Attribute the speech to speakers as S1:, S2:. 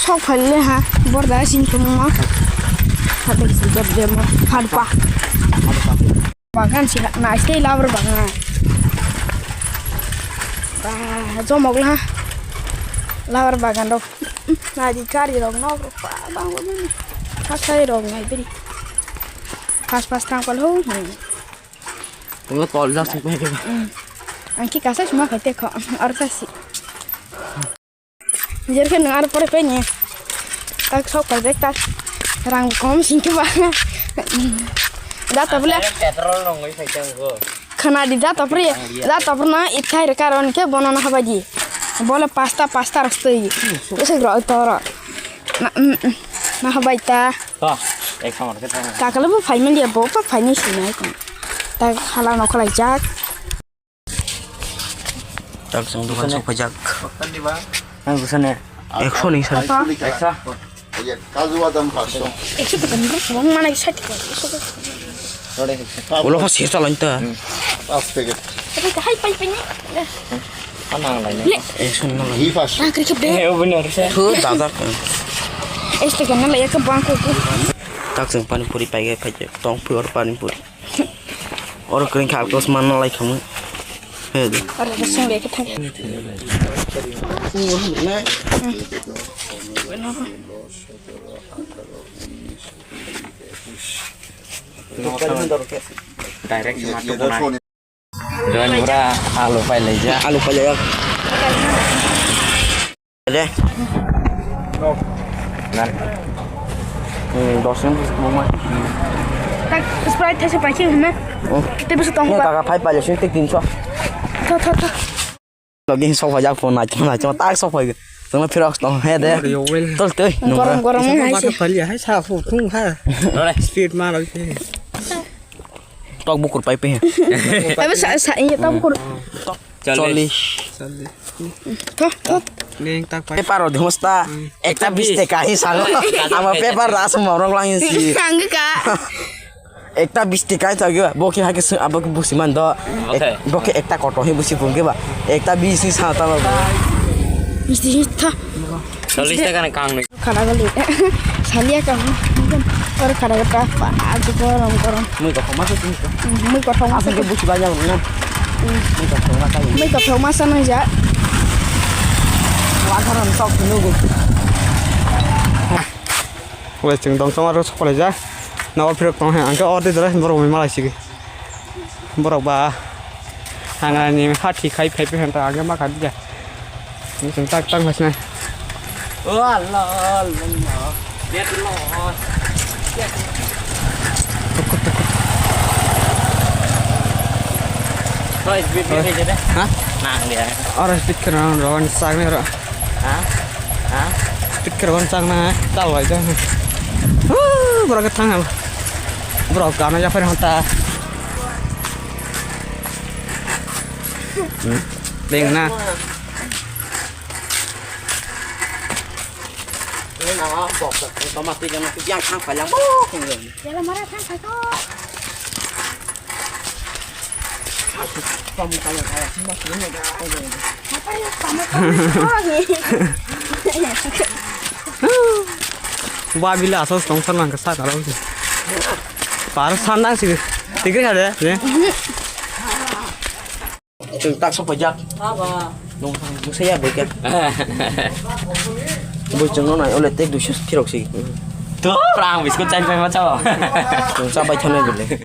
S1: sok phale ha borda sin kuma hade si jab ma hadpa bagan si na stay lawer bagan zo mogla ha lawer bagan dok na di kari dok no pa bang ni pasai dok ngai beri pas tangkal ho
S2: Tunggu tol dah sampai ke.
S1: Angki kasih cuma kete kok organisasi. Jadi kan dengar per penye. Tak sok kerja tak rang kom sing coba. Data boleh.
S2: Petrol nongoi saya canggo.
S1: Karena di data pernah itai rekaron ke bonono habaji. Boleh pasta rastoi. Bisa gerak utara. Nah habaita.
S2: Toh, kamar kita.
S1: Kakak lebih fine dia bawa fine sih naik. Tak halau nak kalau jak.
S2: Tak sentuhan sok pajak. Ang gusto na. Ekso ning sa. Ekso.
S3: Kazu adam pasok.
S1: Ekso tu kan semua mana isat kan.
S2: Ulo ka sisa lang ta.
S3: Aspeket.
S1: Tapi kahai pai-painya.
S2: Anang lain. Ekso na lang.
S3: Hifas.
S1: Tak kerja deh.
S2: Benar sih. Tuh dadak.
S1: Ekso kan nak ya ke bangku.
S2: Tak seng panipuri pagi pajak. Tong pur panipuri. Orang kering khal terus mana lagi kamu? Hei.
S1: Ada besar dia kita.
S2: Direct sama Dengan murah alu pay aja. Alu pay ya. Ada. Nan. Dosen semua.
S1: Tak Sprite ऐसे पैसे है ना कितने पैसे तो
S2: Ini kakak pay pay sih tik so.
S1: था
S2: Lagi so pajak phone aja tak so pay. Tengah pirak tong head ya. Tol tuh.
S1: गरम है ऐसे
S4: Hai sao phụ không ha.
S2: Rồi.
S4: Speed ma rồi thế.
S2: Tok bukur pay pe.
S1: tapi ini tahu kur
S2: Choli.
S1: tuh
S4: Nên ta phải
S2: Paper di hosta. Ekta biste kahi salo. Ama paper ras orang lain sih.
S1: enggak kak
S2: Ekta biste kahi tahu boki hake abak busi mando. Boki ekta koto he busi pun ke ba. Ekta bisi sata lo.
S1: mesti tuh
S2: Choli se kan kang nih.
S1: khara gali salia ka और khara ka pa आज गरम
S2: Mui ko masuk sini.
S1: मैं कठौ
S2: Asa ke busi banyak nih. Mui ko masa ini.
S1: मैं कठौ masa ना जा
S2: Wadaran sok nunggu.
S4: Ôi chừng đồng xong rồi sắp lại ra. Nó phải còn hàng cái order đấy, bắt đầu mình mang lại xí. Bắt đầu bà hàng này phát thì khai phải hàng ta cái mắc hẳn vậy. Chúng ta tăng hết này.
S2: Lol. Lihat lo. Rồi speed dia aja deh.
S4: Hah?
S2: Nang dia.
S4: Orang speaker orang rawan sang nih orang.
S2: Hah?
S4: Speaker rawan sang nih, tahu aja. Berapa tangan? Berapa karena ya phải ta. Đừng na.
S2: Ini nama bok otomatis yang khang phải yang bok người.
S1: ya lah marah kan kak
S2: Kamu kayak semua ini
S1: apa ya kamu
S4: Ba bila asos tong san lang kasat araw. Para sandang sih. Tigre ada ya.
S2: Chúng ta xong phải giặt. Nông thằng saya beker. Bôi chừng nó này oleh tek du 필요 없이. Tuh, perang biskuit cain macam. Sampai channel dulu.